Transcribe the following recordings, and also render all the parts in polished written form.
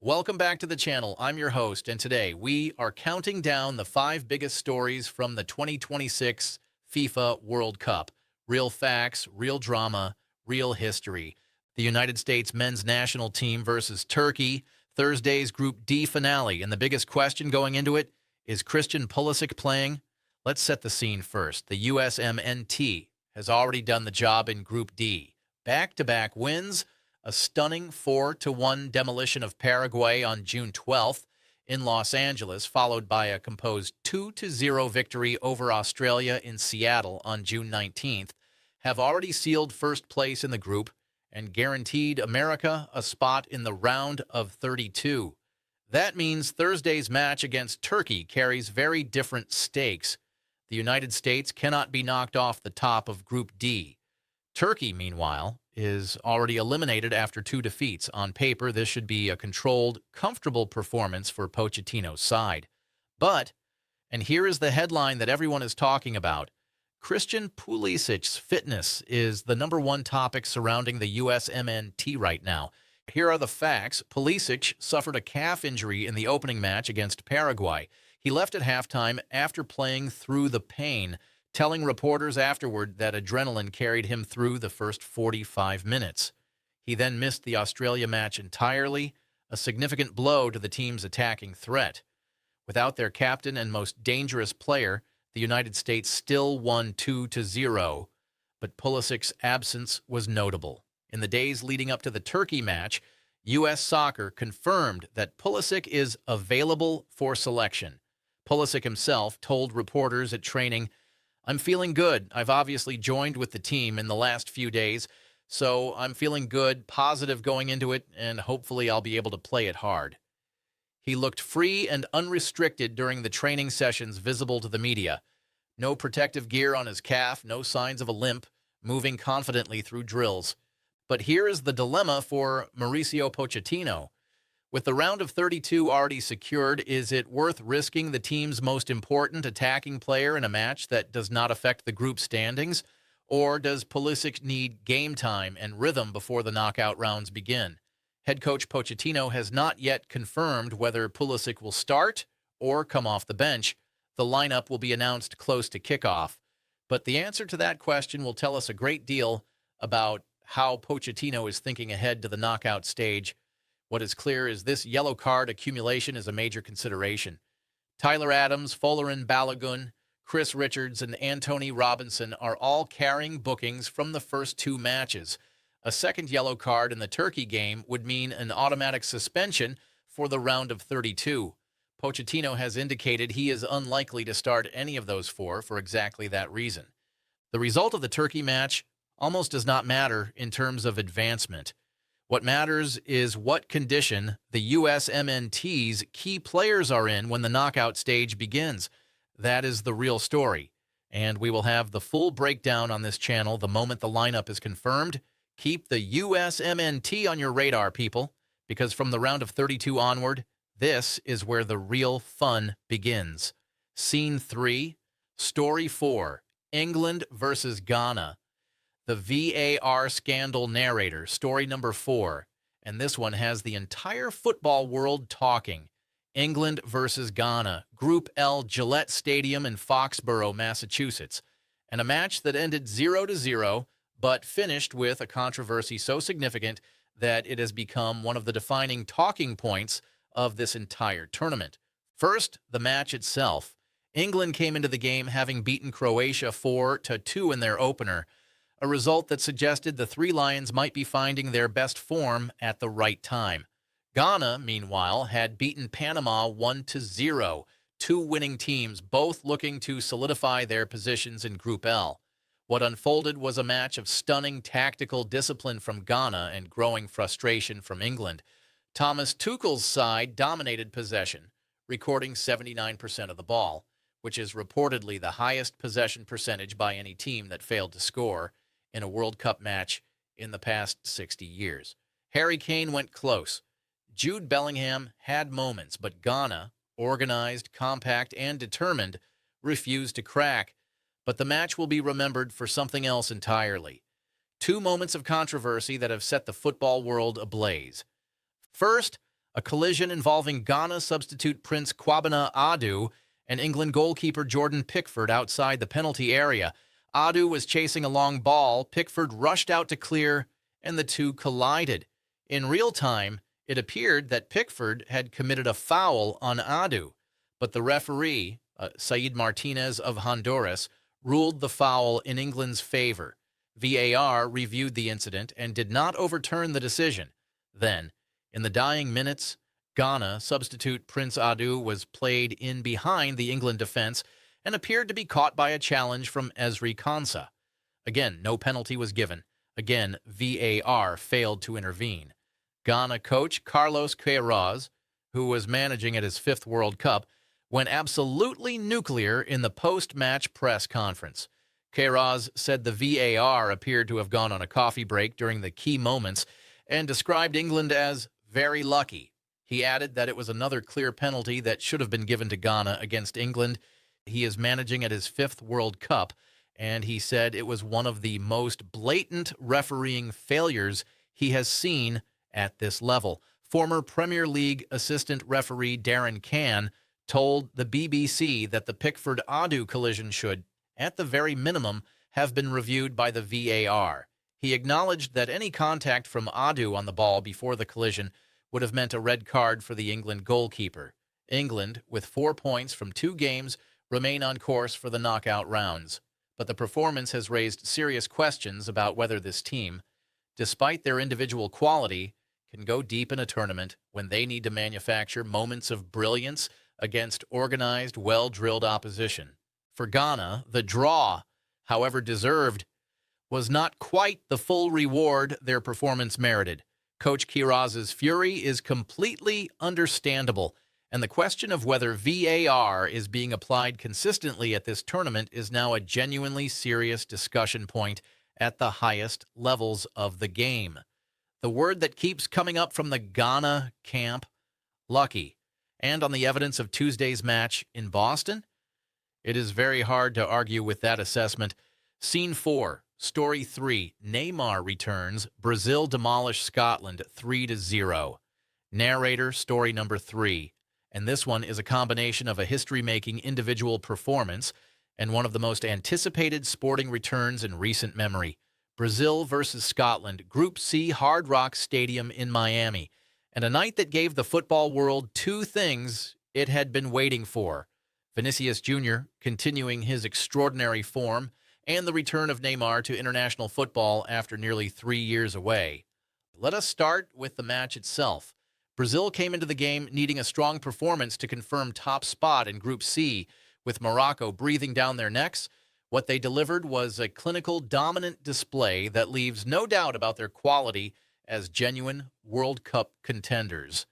Welcome back to the channel. I'm your host, and today we are counting down the 5 biggest stories from the 2026 FIFA World Cup. Real facts, real drama, real history. The United States men's national team versus Turkey, Thursday's Group D finale, and the biggest question going into it, is Christian Pulisic playing? Let's set the scene first. The USMNT has already done the job in Group D. Back-to-back wins, a stunning 4-1 demolition of Paraguay on June 12th in Los Angeles, followed by a composed 2-0 victory over Australia in Seattle on June 19th, have already sealed first place in the group and guaranteed America a spot in the round of 32. That means Thursday's match against Turkey carries very different stakes. The United States cannot be knocked off the top of Group D. Turkey, meanwhile, is already eliminated after 2 defeats. On paper, this should be a controlled, comfortable performance for Pochettino's side. But, and here is the headline that everyone is talking about, Christian Pulisic's fitness is the #1 topic surrounding the USMNT right now. Here are the facts. Pulisic suffered a calf injury in the opening match against Paraguay. He left at halftime after playing through the pain, telling reporters afterward that adrenaline carried him through the first 45 minutes. He then missed the Australia match entirely, a significant blow to the team's attacking threat. Without their captain and most dangerous player, the United States still won 2-0, but Pulisic's absence was notable. In the days leading up to the Turkey match, U.S. Soccer confirmed that Pulisic is available for selection. Pulisic himself told reporters at training, "I'm feeling good. I've obviously joined with the team in the last few days, so I'm feeling good, positive going into it, and hopefully I'll be able to play it hard." He looked free and unrestricted during the training sessions visible to the media. No protective gear on his calf, no signs of a limp, moving confidently through drills. But here is the dilemma for Mauricio Pochettino. With the round of 32 already secured, is it worth risking the team's most important attacking player in a match that does not affect the group standings? Or does Pulisic need game time and rhythm before the knockout rounds begin? Head coach Pochettino has not yet confirmed whether Pulisic will start or come off the bench. The lineup will be announced close to kickoff. But the answer to that question will tell us a great deal about how Pochettino is thinking ahead to the knockout stage. What is clear is this yellow card accumulation is a major consideration. Tyler Adams, Folarin Balogun, Chris Richards, and Antonee Robinson are all carrying bookings from the first 2 matches. A second yellow card in the Turkey game would mean an automatic suspension for the round of 32. Pochettino has indicated he is unlikely to start any of those 4 for exactly that reason. The result of the Turkey match almost does not matter in terms of advancement. What matters is what condition the USMNT's key players are in when the knockout stage begins. That is the real story. And we will have the full breakdown on this channel the moment the lineup is confirmed. Keep the USMNT on your radar, people, because from the round of 32 onward, this is where the real fun begins. Scene 3, Story 4, England versus Ghana. The VAR scandal narrator, story number 4, and this one has the entire football world talking. England versus Ghana, Group L, Gillette Stadium in Foxborough, Massachusetts, and a match that ended 0-0, but finished with a controversy so significant that it has become one of the defining talking points of this entire tournament. First, the match itself. England came into the game having beaten Croatia 4-2 in their opener, a result that suggested the 3 Lions might be finding their best form at the right time. Ghana, meanwhile, had beaten Panama 1-0, 2 winning teams, both looking to solidify their positions in Group L. What unfolded was a match of stunning tactical discipline from Ghana and growing frustration from England. Thomas Tuchel's side dominated possession, recording 79% of the ball, which is reportedly the highest possession percentage by any team that failed to score in a World Cup match in the past 60 years. Harry Kane went close. Jude Bellingham had moments, but Ghana, organized, compact, and determined, refused to crack. But the match will be remembered for something else entirely. 2 moments of controversy that have set the football world ablaze. First, a collision involving Ghana substitute Prince Kwabena Adu and England goalkeeper Jordan Pickford outside the penalty area. Adu was chasing a long ball, Pickford rushed out to clear, and the two collided. In real time, it appeared that Pickford had committed a foul on Adu, but the referee, Said Martinez of Honduras, ruled the foul in England's favor. VAR reviewed the incident and did not overturn the decision. Then, in the dying minutes, Ghana substitute Prince Adu was played in behind the England defense and appeared to be caught by a challenge from Ezri Konsa. Again, no penalty was given. Again, VAR failed to intervene. Ghana coach Carlos Queiroz, who was managing at his 5th World Cup, went absolutely nuclear in the post-match press conference. Queiroz said the VAR appeared to have gone on a coffee break during the key moments and described England as very lucky. He added that it was another clear penalty that should have been given to Ghana against England. He is managing at his 5th World Cup, and he said it was one of the most blatant refereeing failures he has seen at this level. Former Premier League assistant referee Darren Cann told the BBC that the Pickford-Adu collision should, at the very minimum, have been reviewed by the VAR. He acknowledged that any contact from Adu on the ball before the collision would have meant a red card for the England goalkeeper. England, with 4 points from 2 games, remain on course for the knockout rounds. But the performance has raised serious questions about whether this team, despite their individual quality, can go deep in a tournament when they need to manufacture moments of brilliance against organized, well-drilled opposition. For Ghana, the draw, however deserved, was not quite the full reward their performance merited. Coach Queiroz's fury is completely understandable, and the question of whether VAR is being applied consistently at this tournament is now a genuinely serious discussion point at the highest levels of the game. The word that keeps coming up from the Ghana camp, lucky. And on the evidence of Tuesday's match in Boston, it is very hard to argue with that assessment. Scene 4, Story 3, Neymar returns, Brazil demolish Scotland 3-0. Narrator, story number 3. And this one is a combination of a history-making individual performance and one of the most anticipated sporting returns in recent memory. Brazil versus Scotland, Group C, Hard Rock Stadium in Miami. And a night that gave the football world 2 things it had been waiting for. Vinicius Jr. continuing his extraordinary form, and the return of Neymar to international football after nearly 3 years away. Let us start with the match itself. Brazil came into the game needing a strong performance to confirm top spot in Group C, with Morocco breathing down their necks. What they delivered was a clinical, dominant display that leaves no doubt about their quality as genuine World Cup contenders.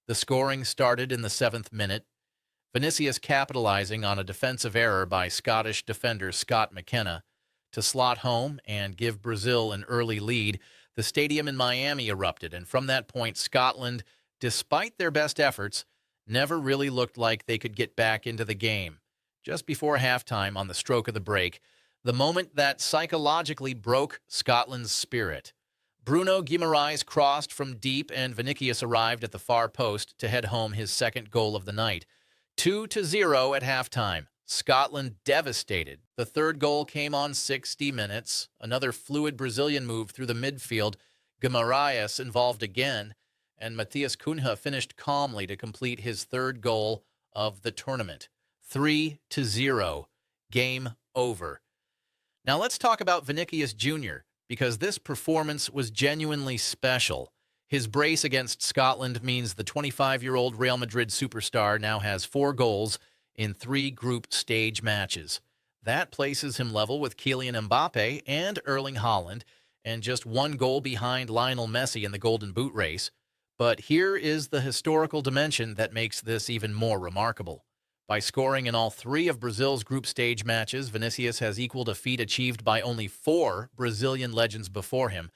The scoring started in the 7th minute, Vinicius capitalizing on a defensive error by Scottish defender Scott McKenna to slot home and give Brazil an early lead. The stadium in Miami erupted, and from that point, Scotland, despite their best efforts, never really looked like they could get back into the game. Just before halftime, on the stroke of the break, the moment that psychologically broke Scotland's spirit. Bruno Guimaraes crossed from deep, and Vinicius arrived at the far post to head home his 2nd goal of the night. 2-0 at halftime. Scotland devastated. The 3rd goal came on 60 minutes. Another fluid Brazilian move through the midfield. Guimaraes involved again, and Matheus Cunha finished calmly to complete his 3rd goal of the tournament. 3-0. Game over. Now let's talk about Vinicius Jr., because this performance was genuinely special. His brace against Scotland means the 25-year-old Real Madrid superstar now has 4 goals in 3 group stage matches. That places him level with Kylian Mbappe and Erling Haaland, and just 1 goal behind Lionel Messi in the Golden Boot race. But here is the historical dimension that makes this even more remarkable. By scoring in all 3 of Brazil's group stage matches, Vinicius has equaled a feat achieved by only 4 Brazilian legends before him.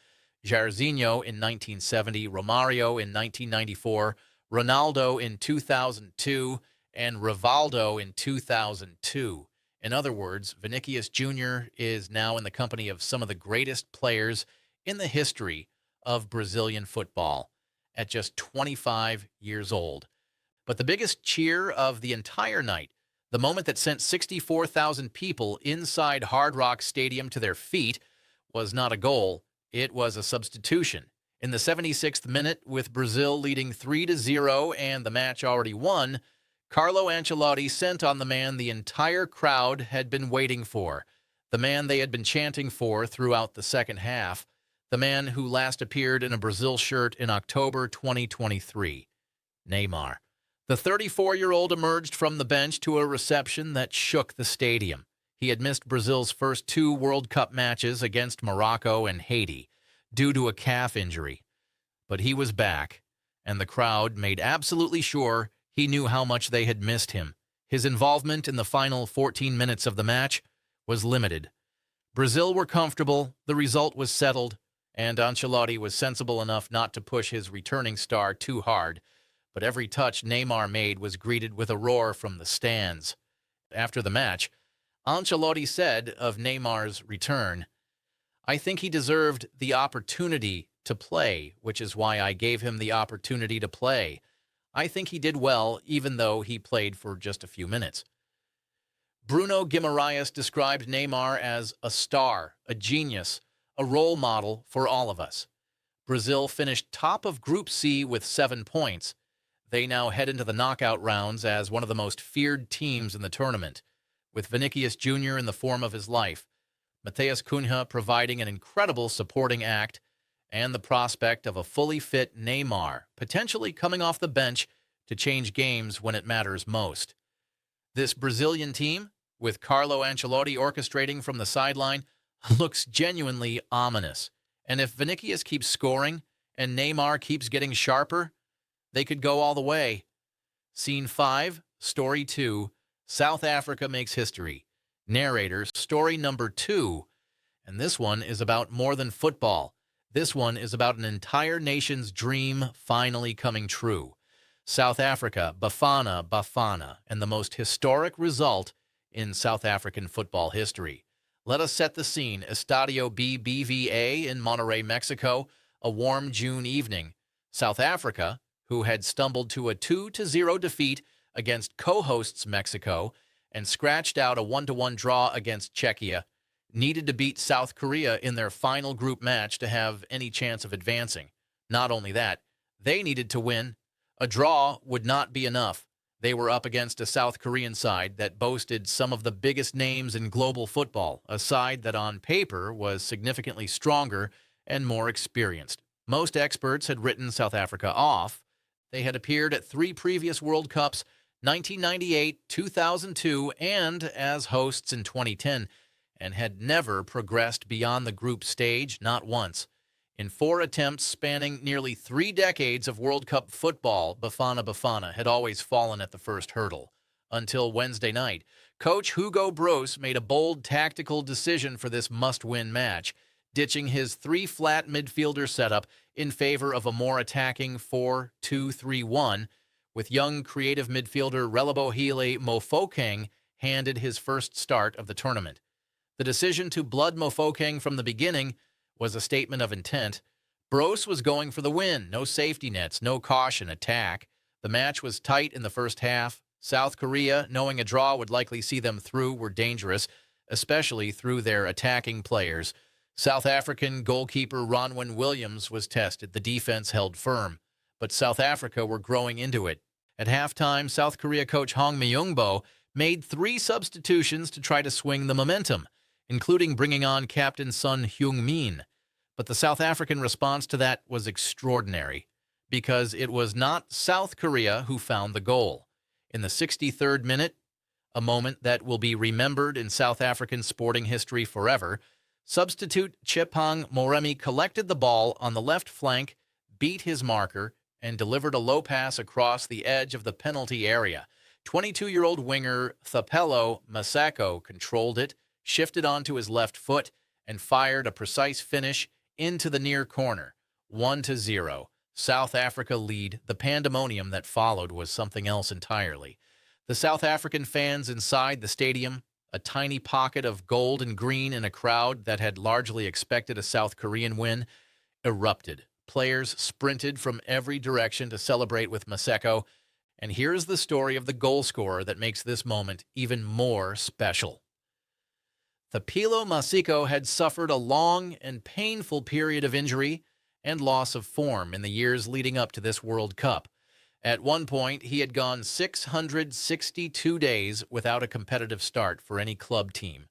Jairzinho in 1970, Romario in 1994, Ronaldo in 2002, and Rivaldo in 2002. In other words, Vinicius Jr. is now in the company of some of the greatest players in the history of Brazilian football. at just 25 years old. But the biggest cheer of the entire night, the moment that sent 64,000 people inside Hard Rock Stadium to their feet, was not a goal, it was a substitution. In the 76th minute, with Brazil leading 3-0 and the match already won, Carlo Ancelotti sent on the man the entire crowd had been waiting for, the man they had been chanting for throughout the second half, the man who last appeared in a Brazil shirt in October 2023, Neymar. The 34-year-old emerged from the bench to a reception that shook the stadium. He had missed Brazil's first two World Cup matches against Morocco and Haiti due to a calf injury. But he was back, and the crowd made absolutely sure he knew how much they had missed him. His involvement in the final 14 minutes of the match was limited. Brazil were comfortable, the result was settled, and Ancelotti was sensible enough not to push his returning star too hard. But every touch Neymar made was greeted with a roar from the stands. After the match, Ancelotti said of Neymar's return, "I think he deserved the opportunity to play, which is why I gave him the opportunity to play. I think he did well, even though he played for just a few minutes." Bruno Guimaraes described Neymar as a star, a genius, a role model for all of us. Brazil finished top of Group C with 7 points. They now head into the knockout rounds as one of the most feared teams in the tournament, with Vinicius Jr. in the form of his life, Matheus Cunha providing an incredible supporting act, and the prospect of a fully fit Neymar potentially coming off the bench to change games when it matters most. This Brazilian team, with Carlo Ancelotti orchestrating from the sideline, looks genuinely ominous. And if Vinicius keeps scoring and Neymar keeps getting sharper, they could go all the way. Scene 5, Story 2, South Africa makes history. Narrator, Story number 2. And this one is about more than football. This one is about an entire nation's dream finally coming true. South Africa, Bafana, and the most historic result in South African football history. Let us set the scene. Estadio BBVA in Monterrey, Mexico, a warm June evening. South Africa, who had stumbled to a 2-0 defeat against co-hosts Mexico and scratched out a 1-1 draw against Czechia, needed to beat South Korea in their final group match to have any chance of advancing. Not only that, they needed to win. A draw would not be enough. They were up against a South Korean side that boasted some of the biggest names in global football, a side that on paper was significantly stronger and more experienced. Most experts had written South Africa off. They had appeared at 3 previous World Cups, 1998, 2002, and as hosts in 2010, and had never progressed beyond the group stage, not once. In 4 attempts spanning nearly 3 decades of World Cup football, Bafana had always fallen at the first hurdle. Until Wednesday night, coach Hugo Broos made a bold tactical decision for this must-win match, ditching his 3-flat midfielder setup in favor of a more attacking 4-2-3-1, with young creative midfielder Relebohile Mofokeng handed his first start of the tournament. The decision to blood Mofokeng from the beginning was a statement of intent. Broos was going for the win. No safety nets, no caution, attack. The match was tight in the first half. South Korea, knowing a draw would likely see them through, were dangerous, especially through their attacking players. South African goalkeeper Ronwen Williams was tested. The defense held firm, but South Africa were growing into it. At halftime, South Korea coach Hong Myungbo made 3 substitutions to try to swing the momentum, including bringing on captain Son Heung-min. But the South African response to that was extraordinary, because it was not South Korea who found the goal. In the 63rd minute, a moment that will be remembered in South African sporting history forever, substitute Chepang Moremi collected the ball on the left flank, beat his marker, and delivered a low pass across the edge of the penalty area. 22-year-old winger Thapelo Masako controlled it, shifted onto his left foot, and fired a precise finish into the near corner. 1-0. South Africa lead. The pandemonium that followed was something else entirely. The South African fans inside the stadium, a tiny pocket of gold and green in a crowd that had largely expected a South Korean win, erupted, Players sprinted from every direction to celebrate with Maseko, and here's the story of the goal scorer that makes this moment even more special. Thapilo Maseko had suffered a long and painful period of injury and loss of form in the years leading up to this World Cup. At one point, he had gone 662 days without a competitive start for any club team.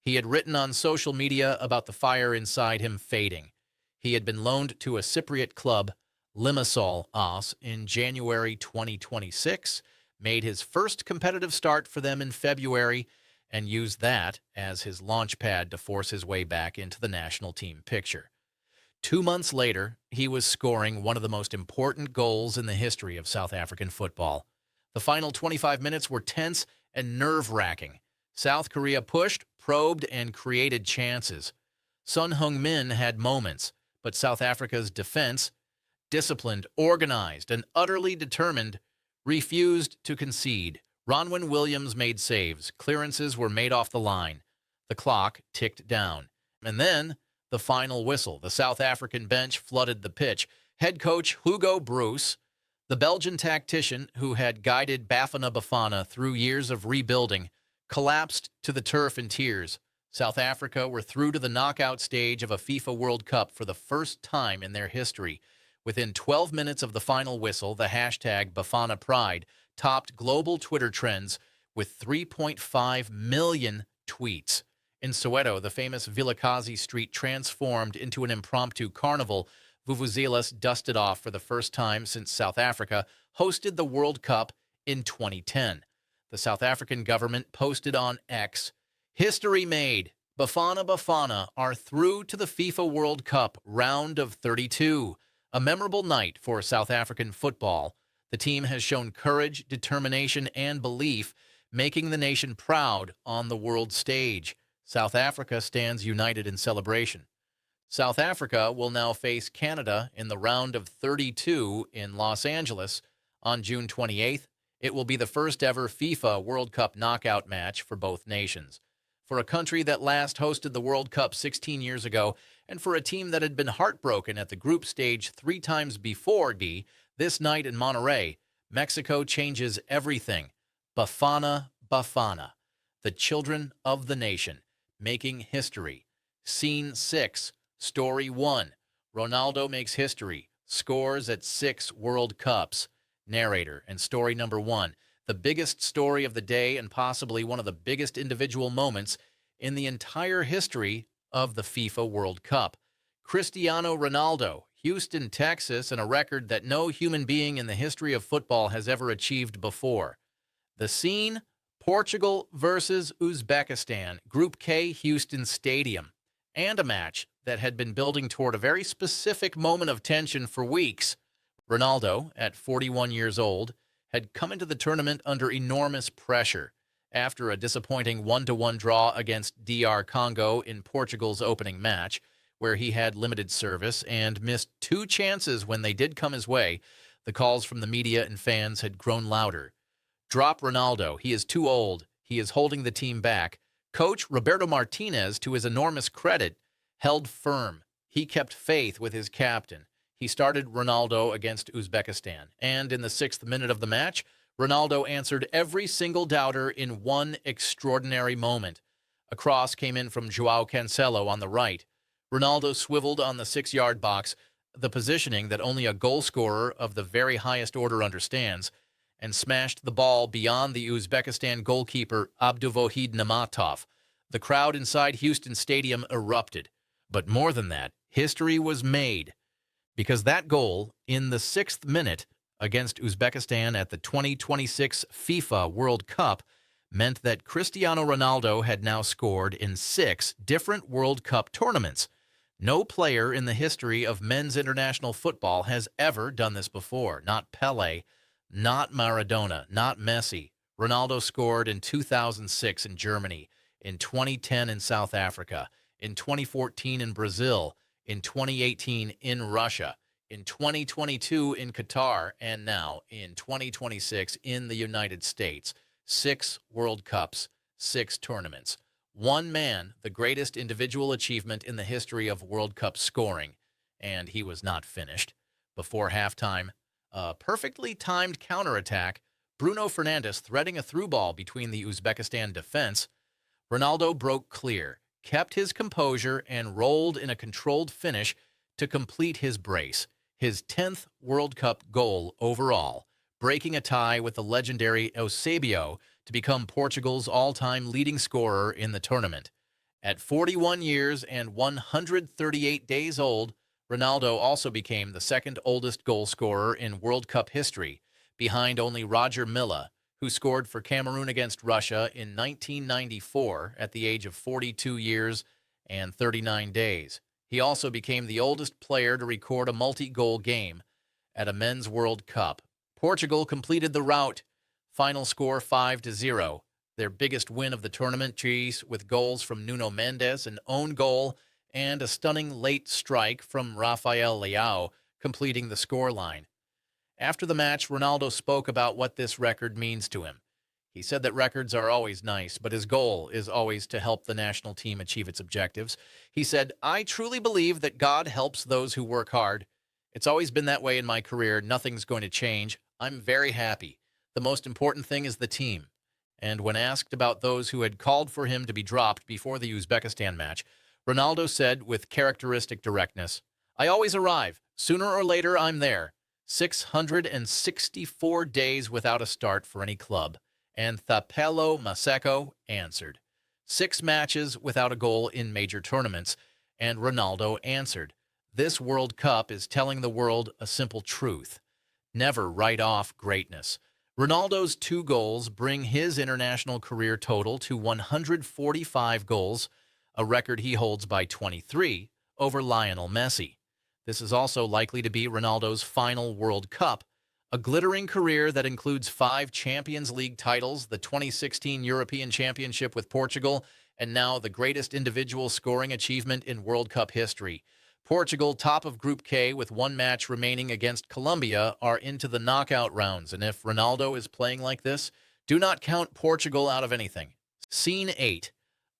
He had written on social media about the fire inside him fading. He had been loaned to a Cypriot club, Limassol AS, in January 2026, made his first competitive start for them in February, and used that as his launch pad to force his way back into the national team picture. 2 months later, he was scoring one of the most important goals in the history of South African football. The final 25 minutes were tense and nerve-wracking. South Korea pushed, probed, and created chances. Son Heung-min had moments, but South Africa's defense, disciplined, organized, and utterly determined, refused to concede. Ronwen Williams made saves. Clearances were made off the line. The clock ticked down. And then the final whistle. The South African bench flooded the pitch. Head coach Hugo Broos, the Belgian tactician who had guided Bafana through years of rebuilding, collapsed to the turf in tears. South Africa were through to the knockout stage of a FIFA World Cup for the first time in their history. Within 12 minutes of the final whistle, the hashtag Bafana Pride topped global Twitter trends with 3.5 million tweets. In Soweto, the famous Vilakazi Street transformed into an impromptu carnival. Vuvuzelas dusted off for the first time since South Africa hosted the World Cup in 2010. The South African government posted on X, "History made. Bafana are through to the FIFA World Cup round of 32. A memorable night for South African football. The team has shown courage, determination, and belief, making the nation proud on the world stage. South Africa stands united in celebration." South Africa will now face Canada in the round of 32 in Los Angeles on June 28th. It will be the first ever FIFA World Cup knockout match for both nations. For a country that last hosted the World Cup 16 years ago, and for a team that had been heartbroken at the group stage 3 times before this night in Monterrey, Mexico changes everything. Bafana, the children of the nation, making history. Scene 6, Story 1. Ronaldo makes history, scores at 6 World Cups. Narrator and story number 1. The biggest story of the day and possibly one of the biggest individual moments in the entire history of the FIFA World Cup. Cristiano Ronaldo, Houston, Texas, and a record that no human being in the history of football has ever achieved before. The scene, Portugal versus Uzbekistan, Group K, Houston Stadium, and a match that had been building toward a very specific moment of tension for weeks. Ronaldo, at 41 years old, had come into the tournament under enormous pressure after a disappointing 1-1 draw against DR Congo in Portugal's opening match, where he had limited service and missed 2 chances when they did come his way. The calls from the media and fans had grown louder. Drop Ronaldo. He is too old. He is holding the team back. Coach Roberto Martinez, to his enormous credit, held firm. He kept faith with his captain. He started Ronaldo against Uzbekistan, and in the 6th minute of the match, Ronaldo answered every single doubter in one extraordinary moment. A cross came in from João Cancelo on the right. Ronaldo swiveled on the 6-yard box, the positioning that only a goal scorer of the very highest order understands, and smashed the ball beyond the Uzbekistan goalkeeper Abduvohid Namatov. The crowd inside Houston Stadium erupted. But more than that, history was made, because that goal in the 6th minute against Uzbekistan at the 2026 FIFA World Cup meant that Cristiano Ronaldo had now scored in 6 different World Cup tournaments. No player in the history of men's international football has ever done this before. Not Pelé, not Maradona, not Messi. Ronaldo scored in 2006 in Germany, in 2010 in South Africa, in 2014 in Brazil, in 2018 in Russia, in 2022 in Qatar, and now in 2026 in the United States. 6 World Cups, 6 tournaments. One man, the greatest individual achievement in the history of World Cup scoring. and he was not finished. Before halftime, a perfectly timed counterattack, Bruno Fernandes threading a through ball between the Uzbekistan defense. Ronaldo broke clear, kept his composure, and rolled in a controlled finish to complete his brace, his 10th World Cup goal overall, breaking a tie with the legendary Eusebio to become Portugal's all-time leading scorer in the tournament. At 41 years and 138 days old, Ronaldo also became the second oldest goal scorer in World Cup history, behind only Roger Milla, who scored for Cameroon against Russia in 1994 at the age of 42 years and 39 days. He also became the oldest player to record a multi-goal game at a men's World Cup. Portugal completed the rout. Final score 5-0. Their biggest win of the tournament, with goals from Nuno Mendes, an own goal, and a stunning late strike from Rafael Leao, completing the scoreline. After the match, Ronaldo spoke about what this record means to him. He said that records are always nice, but his goal is always to help the national team achieve its objectives. He said, "I truly believe that God helps those who work hard. It's always been that way in my career. Nothing's going to change. I'm very happy. The most important thing is the team." And when asked about those who had called for him to be dropped before the Uzbekistan match, Ronaldo said with characteristic directness, "I always arrive. Sooner or later, I'm there. 664 days without a start for any club." And Thapelo Maseko answered, 6 matches without a goal in major tournaments. And Ronaldo answered, "This World Cup is telling the world a simple truth. Never write off greatness." Ronaldo's 2 goals bring his international career total to 145 goals, a record he holds by 23 over Lionel Messi. This is also likely to be Ronaldo's final World Cup, a glittering career that includes 5 Champions League titles, the 2016 European Championship with Portugal, and now the greatest individual scoring achievement in World Cup history. Portugal, top of Group K with 1 match remaining against Colombia, are into the knockout rounds, and if Ronaldo is playing like this, do not count Portugal out of anything. Scene 8.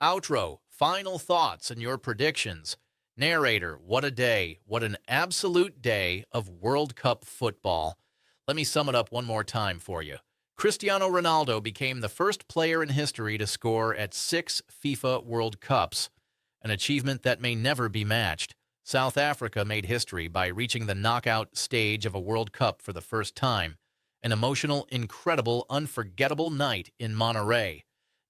Outro. Final thoughts and your predictions. Narrator. What a day. What an absolute day of World Cup football. Let me sum it up one more time for you. Cristiano Ronaldo became the first player in history to score at 6 FIFA World Cups, an achievement that may never be matched. South Africa made history by reaching the knockout stage of a World Cup for the first time. An emotional, incredible, unforgettable night in Monterrey.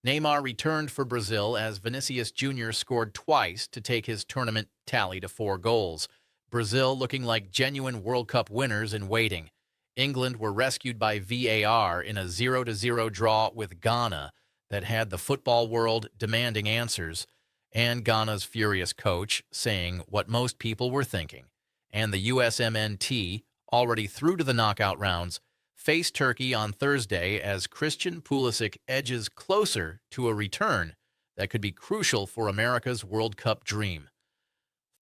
Neymar returned for Brazil as Vinicius Jr scored twice to take his tournament tally to 4 goals. Brazil looking like genuine World Cup winners in waiting. England were rescued by VAR in a 0-0 draw with Ghana that had the football world demanding answers, and Ghana's furious coach saying what most people were thinking. And the USMNT, already through to the knockout rounds, face Turkey on Thursday as Christian Pulisic edges closer to a return that could be crucial for America's World Cup dream.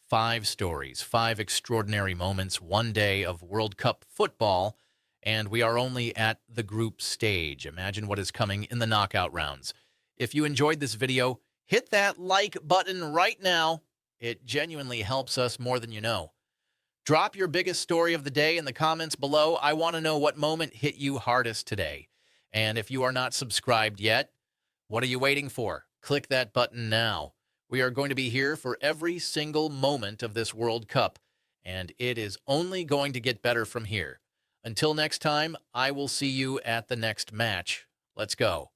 5 stories, 5 extraordinary moments, 1 day of World Cup football, and we are only at the group stage. Imagine what is coming in the knockout rounds. If you enjoyed this video, hit that like button right now. It genuinely helps us more than you know. Drop your biggest story of the day in the comments below. I want to know what moment hit you hardest today. And if you are not subscribed yet, what are you waiting for? Click that button now. We are going to be here for every single moment of this World Cup, and it is only going to get better from here. Until next time, I will see you at the next match. Let's go.